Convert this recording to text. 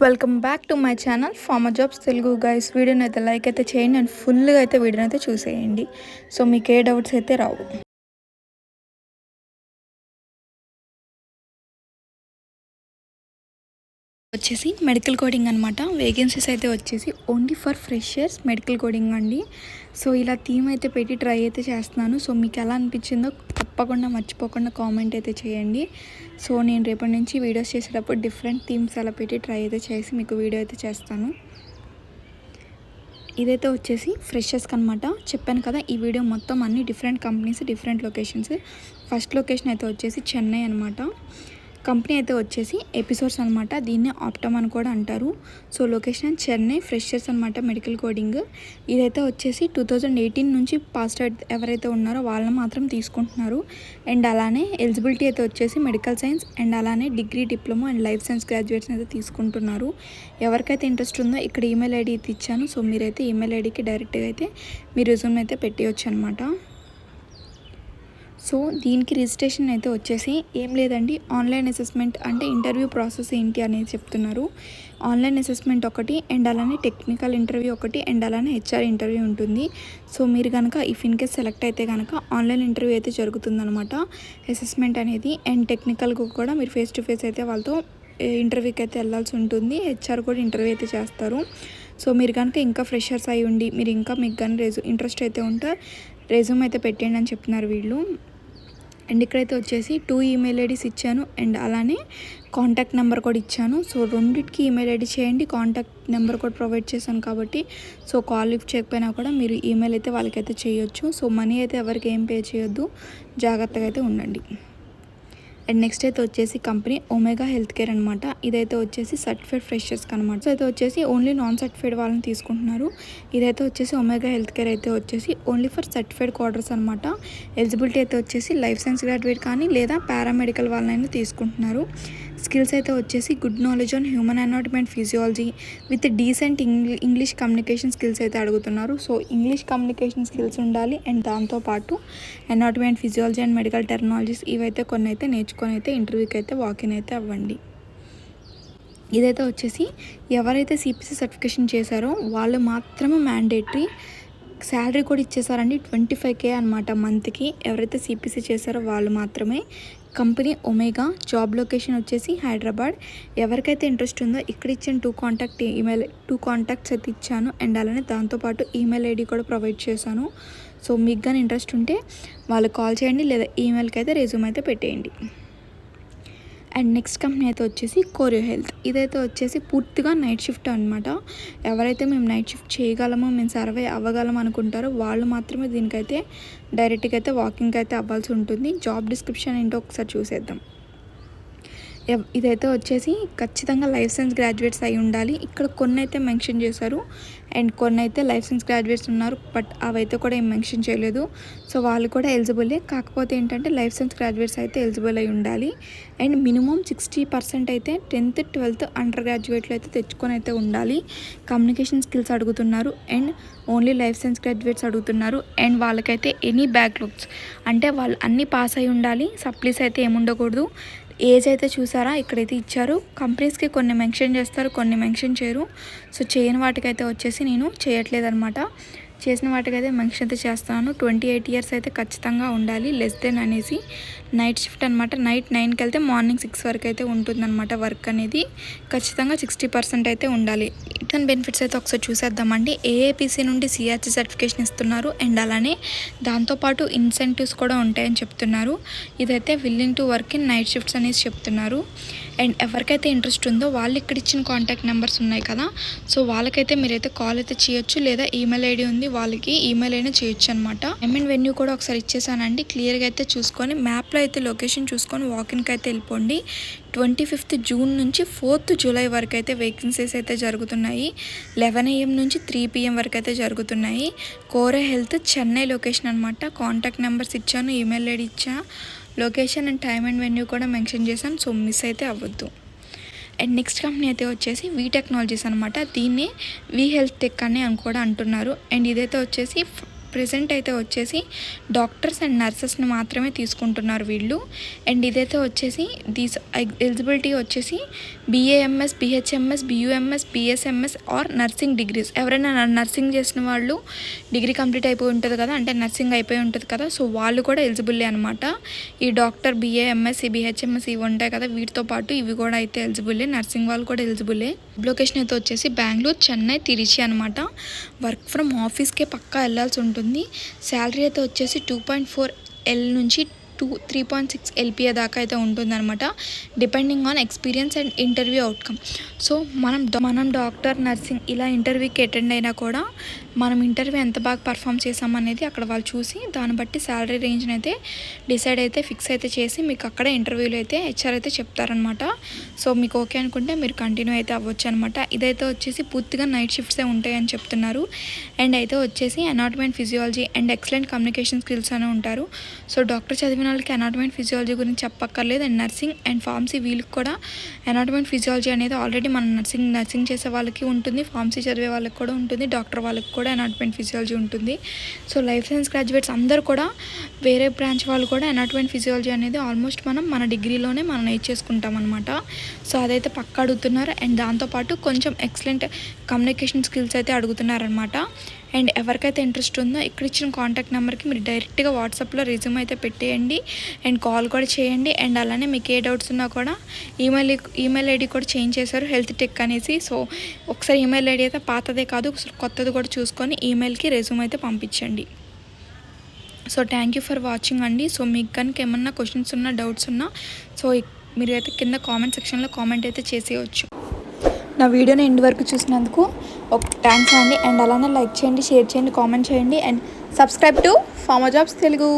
Welcome back to my channel farmer jobs Telugu guys. వీడియోని అయితే like అయితే చేయండి అండ్ ఫుల్గా అయితే వీడియోని అయితే చూసేయండి. సో మీకు ఏ డౌట్స్ అయితే రావు. వచ్చేసి మెడికల్ కోడింగ్ అనమాట. వేకెన్సీస్ అయితే వచ్చేసి only for freshers medical coding అండి. సో ఇలా థీమ్ అయితే పెట్టి ట్రై అయితే చేస్తున్నాను. సో మీకు ఎలా అనిపించిందో తప్పకుండా మర్చిపోకుండా కామెంట్ అయితే చేయండి. సో నేను రేపటి నుంచి వీడియోస్ చేసేటప్పుడు డిఫరెంట్ థీమ్స్ అలా పెట్టి ట్రై అయితే చేసి మీకు వీడియో అయితే చేస్తాను. ఇదైతే వచ్చేసి ఫ్రెషర్స్కి అనమాట. చెప్పాను కదా ఈ వీడియో మొత్తం అన్ని different companies, different locations. First location అయితే వచ్చేసి చెన్నై అనమాట. కంపెనీ అయితే వచ్చేసి ఎపిసోడ్స్ అనమాట. దీన్నే ఆప్టమ్ అని కూడా అంటారు. సో లొకేషన్ చెన్నై, ఫ్రెషర్స్ అనమాట, మెడికల్ కోడింగ్. ఇదైతే వచ్చేసి 2018 నుంచి పాస్ట్ అవుట్ ఎవరైతే ఉన్నారో వాళ్ళని మాత్రం తీసుకుంటున్నారు. అండ్ అలానే ఎలిజిబిలిటీ అయితే వచ్చేసి మెడికల్ సైన్స్ అండ్ అలానే degree, diploma and life science graduates అయితే తీసుకుంటున్నారు. ఎవరికైతే ఇంట్రెస్ట్ ఉందో ఇక్కడ ఈమెయిల్ ఐడి అయితే ఇచ్చాను. సో మీరైతే ఈమెయిల్ ఐడికి డైరెక్ట్గా అయితే మీ రెజ్యూమ్ అయితే పెట్టేయచ్చు అనమాట. సో దీనికి రిజిస్ట్రేషన్ అయితే వచ్చేసి ఏం లేదండి, ఆన్లైన్ అసెస్మెంట్ అంటే ఇంటర్వ్యూ ప్రాసెస్ ఏంటి అనేది చెప్తున్నారు. ఆన్లైన్ అసెస్మెంట్ ఒకటి అండ్ అలానే టెక్నికల్ ఇంటర్వ్యూ ఒకటి అండ్ అలానే హెచ్ఆర్ ఇంటర్వ్యూ ఉంటుంది. సో మీరు కనుక ఇఫ్ ఇన్ కేస్ సెలెక్ట్ అయితే కనుక ఆన్లైన్ ఇంటర్వ్యూ అయితే జరుగుతుందనమాట. అసెస్మెంట్ అనేది అండ్ టెక్నికల్గా కూడా మీరు ఫేస్ టు ఫేస్ అయితే వాళ్ళతో ఇంటర్వ్యూకి అయితే వెళ్ళాల్సి ఉంటుంది. హెచ్ఆర్ కూడా ఇంటర్వ్యూ అయితే చేస్తారు. సో మీరు కనుక ఇంకా ఫ్రెషర్స్ అయి ఉండి మీరు ఇంకా మీకు కానీ ఇంట్రెస్ట్ అయితే ఉంటే రెజ్యూమ్ అయితే పెట్టండి అని చెప్తున్నారు వీళ్ళు. అండ్ ఇక్కడైతే వచ్చేసి 2 ఈమెయిల్ ఐడీస్ ఇచ్చాను అండ్ అలానే కాంటాక్ట్ నెంబర్ కూడా ఇచ్చాను. సో రెండింటికి ఈమెయిల్ ఐడి చేయండి, కాంటాక్ట్ నెంబర్ కూడా ప్రొవైడ్ చేశాను కాబట్టి సో కాల్ లిఫ్ట్ చేయకపోయినా కూడా మీరు ఈమెయిల్ అయితే వాళ్ళకైతే చేయొచ్చు. సో మనీ అయితే ఎవరికి ఏం పే చేయొద్దు, జాగ్రత్తగా అయితే ఉండండి. అండ్ నెక్స్ట్ అయితే వచ్చేసి కంపెనీ ఒమేగా హెల్త్ కేర్ అనమాట. ఇదైతే వచ్చేసి సర్టిఫైడ్ ఫ్రెషర్స్కి అనమాట. సో అయితే వచ్చేసి ఓన్లీ నాన్ సర్టిఫైడ్ వాళ్ళని తీసుకుంటున్నారు. ఇదైతే వచ్చేసి ఒమేగా హెల్త్ కేర్ అయితే వచ్చేసి ఓన్లీ ఫర్ సర్టిఫైడ్ క్వార్టర్స్ అనమాట. ఎలిజిబిలిటీ అయితే వచ్చేసి లైఫ్ సైన్స్ గ్రాడ్యుయేట్ కానీ లేదా పారామెడికల్ వాళ్ళనైనా తీసుకుంటున్నారు. స్కిల్స్ అయితే వచ్చేసి good knowledge on human anatomy and physiology with decent English communication skills అయితే అడుగుతున్నారు. సో ఇంగ్లీష్ కమ్యూనికేషన్ స్కిల్స్ ఉండాలి అండ్ దాంతోపాటు anatomy and physiology and medical terminologies ఇవైతే కొన్ని అయితే నేర్చుకొని అయితే ఇంటర్వ్యూకి అయితే వాకిన్ అయితే అవ్వండి. ఇదైతే వచ్చేసి ఎవరైతే సిపిసి సర్టిఫికేషన్ చేశారో వాళ్ళు మాత్రమే మ్యాండేటరీ. శాలరీ కూడా ఇచ్చేసారండి, 25K అనమాట మంత్కి. ఎవరైతే సిపిసి చేశారో వాళ్ళు మాత్రమే. కంపెనీ ఒమేగా, జాబ్ లొకేషన్ వచ్చేసి హైదరాబాద్. ఎవరికైతే ఇంట్రెస్ట్ ఉందో ఇక్కడ ఇచ్చిన 2 కాంటాక్ట్స్ అయితే ఇచ్చాను అండ్ అలానే దాంతోపాటు ఈమెయిల్ ఐడి కూడా ప్రొవైడ్ చేశాను. సో మీకు కానీ ఇంట్రెస్ట్ ఉంటే వాళ్ళకి కాల్ చేయండి లేదా ఈమెయిల్కి అయితే రెజ్యూమ్ అయితే పెట్టేయండి. అండ్ నెక్స్ట్ కంపెనీ అయితే వచ్చేసి కోరియో హెల్త్. ఇదైతే వచ్చేసి పూర్తిగా నైట్ షిఫ్ట్ అనమాట. ఎవరైతే మేము నైట్ షిఫ్ట్ చేయగలమో, మేము సర్వే అవ్వగలము అనుకుంటారో వాళ్ళు మాత్రమే దీనికైతే డైరెక్ట్గా అయితే వాకింగ్కి అయితే అవ్వాల్సి ఉంటుంది. జాబ్ డిస్క్రిప్షన్ ఏంటో ఒకసారి చూసేద్దాం. ఇదైతే వచ్చేసి ఖచ్చితంగా లైఫ్ సైన్స్ గ్రాడ్యుయేట్స్ అయి ఉండాలి. ఇక్కడ కొన్ని అయితే మెన్షన్ చేశారు అండ్ కొన్ని అయితే లైఫ్ సైన్స్ గ్రాడ్యుయేట్స్ ఉన్నారు, బట్ అవైతే కూడా ఏం మెన్షన్ చేయలేదు. సో వాళ్ళు కూడా ఎలిజిబులే, కాకపోతే ఏంటంటే లైఫ్ సైన్స్ గ్రాడ్యుయేట్స్ అయితే ఎలిజిబుల్ అయి ఉండాలి. అండ్ మినిమం 60% అయితే 10th, 12th అండర్ గ్రాడ్యుయేట్లు అయితే తెచ్చుకొని అయితే ఉండాలి. కమ్యూనికేషన్ స్కిల్స్ అడుగుతున్నారు and only life science graduates అడుగుతున్నారు. అండ్ వాళ్ళకైతే ఎనీ బ్యాక్లాగ్స్ అంటే వాళ్ళు అన్నీ పాస్ అయి ఉండాలి. సప్లీస్ అయితే ఏముండకూడదు. ఏజ్ అయితే చూసారా ఇక్కడైతే ఇచ్చారు. కంపెనీస్కి కొన్ని మెన్షన్ చేస్తారు, కొన్ని మెన్షన్ చేయరు. సో చేయని వాటికైతే వచ్చేసి నేను చేయట్లేదు అనమాట. చేసిన వాటికైతే మెన్షన్ అయితే చేస్తాను. 28 years అయితే ఖచ్చితంగా ఉండాలి, లెస్ దెన్ అనేసి. నైట్ షిఫ్ట్ అనమాట. నైట్ 9కి వెళ్తే మార్నింగ్ 6 వరకు అయితే ఉంటుందన్నమాట వర్క్ అనేది. ఖచ్చితంగా 60% అయితే ఉండాలి. రిటర్న్ బెనిఫిట్స్ అయితే ఒకసారి చూసేద్దామండి. ఏఏపిసి నుండి సిఆర్సి సర్టిఫికేషన్ ఇస్తున్నారు అండ్ అలానే దాంతోపాటు ఇన్సెంటివ్స్ కూడా ఉంటాయని చెప్తున్నారు. ఇదైతే willing to work in night shifts అనేసి చెప్తున్నారు. అండ్ ఎవరికైతే ఇంట్రెస్ట్ ఉందో వాళ్ళు ఇక్కడ ఇచ్చిన కాంటాక్ట్ నెంబర్స్ ఉన్నాయి కదా, సో వాళ్ళకైతే మీరైతే కాల్ అయితే చేయొచ్చు లేదా ఈమెయిల్ ఐడి ఉంది వాళ్ళకి ఈమెయిల్ అయినా చేయొచ్చు అనమాట. వెన్యూ కూడా ఒకసారి ఇచ్చేసానండి. క్లియర్గా అయితే చూసుకొని మ్యాప్లో అయితే లొకేషన్ చూసుకొని వాకిన్కి అయితే వెళ్ళిపోండి. 25th June నుంచి 4th July వరకు అయితే వేకెన్సీస్ అయితే జరుగుతున్నాయి. 11 AM నుంచి 3 PM వరకు అయితే జరుగుతున్నాయి. కోరే హెల్త్ చెన్నై లొకేషన్ అనమాట. కాంటాక్ట్ నెంబర్స్ ఇచ్చాను, ఈమెయిల్ ఐడి ఇచ్చా, location and time and venue కూడా మెన్షన్ చేశాను. సో మిస్ అయితే అవ్వద్దు. అండ్ నెక్స్ట్ కంపెనీ అయితే వచ్చేసి వి టెక్నాలజీస్ అనమాట. దీన్నే వి హెల్త్ టెక్ అని కూడా అంటున్నారు. అండ్ ఇదైతే వచ్చేసి ప్రెజెంట్ అయితే వచ్చేసి డాక్టర్స్ అండ్ నర్సెస్ని మాత్రమే తీసుకుంటున్నారు వీళ్ళు. అండ్ ఇదైతే వచ్చేసి దీస్ ఎలిజిబిలిటీ వచ్చేసి BAMS, BHMS, BUMS, BSMS are nursing degrees. ఎవరైనా నర్సింగ్ చేసిన వాళ్ళు డిగ్రీ కంప్లీట్ అయిపోయి ఉంటుంది కదా, అంటే నర్సింగ్ అయిపోయి ఉంటుంది కదా, సో వాళ్ళు కూడా ఎలిజిబుల్లే అనమాట. ఈ డాక్టర్ BAMS, BHMS ఇవి ఉంటాయి కదా, వీటితో పాటు ఇవి కూడా అయితే ఎలిజిబుల్లే. నర్సింగ్ వాళ్ళు కూడా ఎలిజిబుల్లే. లొకేషన్ అయితే వచ్చేసి బెంగళూరు, చెన్నై, తిరుచి అనమాట. వర్క్ ఫ్రమ్ ఆఫీస్కే పక్కా వెళ్ళాల్సి ఉంటుంది. శాలరీ అయితే వచ్చేసి 2.4 L నుంచి 3.6 LPA దాకా అయితే ఉంటుందన్నమాట, depending on experience and interview outcome. So మనం డాక్టర్, నర్సింగ్ ఇలా ఇంటర్వ్యూకి అటెండ్ అయినా కూడా మనం ఇంటర్వ్యూ ఎంత బాగా పర్ఫామ్ చేసామనేది అక్కడ వాళ్ళు చూసి దాన్ని బట్టి శాలరీ రేంజ్ని అయితే డిసైడ్ అయితే ఫిక్స్ అయితే చేసి మీకు అక్కడ ఇంటర్వ్యూలో అయితే HR అయితే చెప్తారనమాట. సో మీకు ఓకే అనుకుంటే మీరు కంటిన్యూ అయితే అవ్వచ్చు అనమాట. ఇదైతే వచ్చేసి పూర్తిగా నైట్ షిఫ్ట్సే ఉంటాయని చెప్తున్నారు. అండ్ అయితే వచ్చేసి anatomy and physiology and excellent communication skills అని ఉంటారు. సో డాక్టర్ చదివిన వాళ్ళకి అనాటమీ అండ్ ఫిజియాలజీ గురించి చెప్పక్కర్లేదు. అండ్ నర్సింగ్ అండ్ ఫార్మసీ వీళ్ళకి కూడా అనాటమీ అండ్ ఫిజియాలజీ అనేది ఆల్రెడీ మన నర్సింగ్ చేసే వాళ్ళకి ఉంటుంది, ఫార్మసీ చదివే వాళ్ళకి కూడా ఉంటుంది, డాక్టర్ వాళ్ళకి కూడా అనాటమీ అండ్ ఫిజియాలజీ ఉంటుంది. సో లైఫ్ సైన్స్ గ్రాడ్యుయేట్స్ అందరూ కూడా వేరే బ్రాంచ్ వాళ్ళు కూడా అనాటమీ అండ్ ఫిజియాలజీ అనేది ఆల్మోస్ట్ మన డిగ్రీలోనే మనం నేర్చేసుకుంటాం అనమాట. సో అదైతే పక్క అడుగుతున్నారు. అండ్ దాంతోపాటు కొంచెం ఎక్సలెంట్ కమ్యూనికేషన్ స్కిల్స్ అయితే అడుగుతున్నారనమాట. అండ్ ఎవరికైతే ఇంట్రెస్ట్ ఉందో ఇక్కడ ఇచ్చిన కాంటాక్ట్ నెంబర్కి మీరు డైరెక్ట్గా వాట్సాప్లో రెజ్యూమ్ అయితే పెట్టేయండి అండ్ కాల్ కూడా చేయండి. అండ్ అలానే మీకు ఏ డౌట్స్ ఉన్నా కూడా ఈమెయిల్ ఐడి కూడా చేంజ్ చేశారు, హెల్త్ టెక్ అనేసి. సో ఒకసారి ఈమెయిల్ ఐడి అయితే పాతదే కాదు, కొత్తది కూడా చూసుకొని ఈమెయిల్కి రెజ్యూమ్ అయితే పంపించండి. So thank you for watching అండి. సో మీకు కనుక ఏమన్నా క్వశ్చన్స్ ఉన్నా, డౌట్స్ ఉన్నా, సో మీరు అయితే కింద కామెంట్ సెక్షన్లో కామెంట్ అయితే చేసేయచ్చు. నా వీడియోని ఎండ్ వరకు చూసినందుకు ఒక థ్యాంక్స్ అండి. అండ్ అలానే లైక్ చేయండి, షేర్ చేయండి, కామెంట్ చేయండి and subscribe to pharma jobs Telugu.